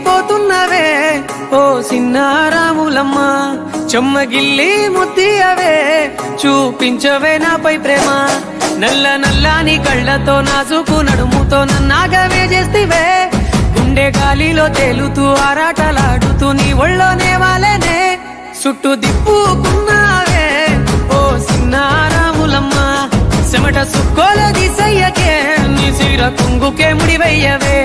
పోతున్నవే ఓ సిన్నారాములమ్మ చెమ్మగిల్లి ముద్దియవే చూపించవే నాపై ప్రేమ నల్ల నల్లాని కళ్ళతో నాజుకు నడుముతో నన్నాగవే చేస్తివే గుండె గాలిలో తేలుతూ ఆరాటలాడుతూ నీ ఒళ్ళోనే వాలేనే చుట్టూ దిప్పుకున్నావే ఓ సిన్నారాములమ్మ చెమట సుక్కోల దిశయ్యకే నీ సిర కుంగుకే ముడివయ్యవే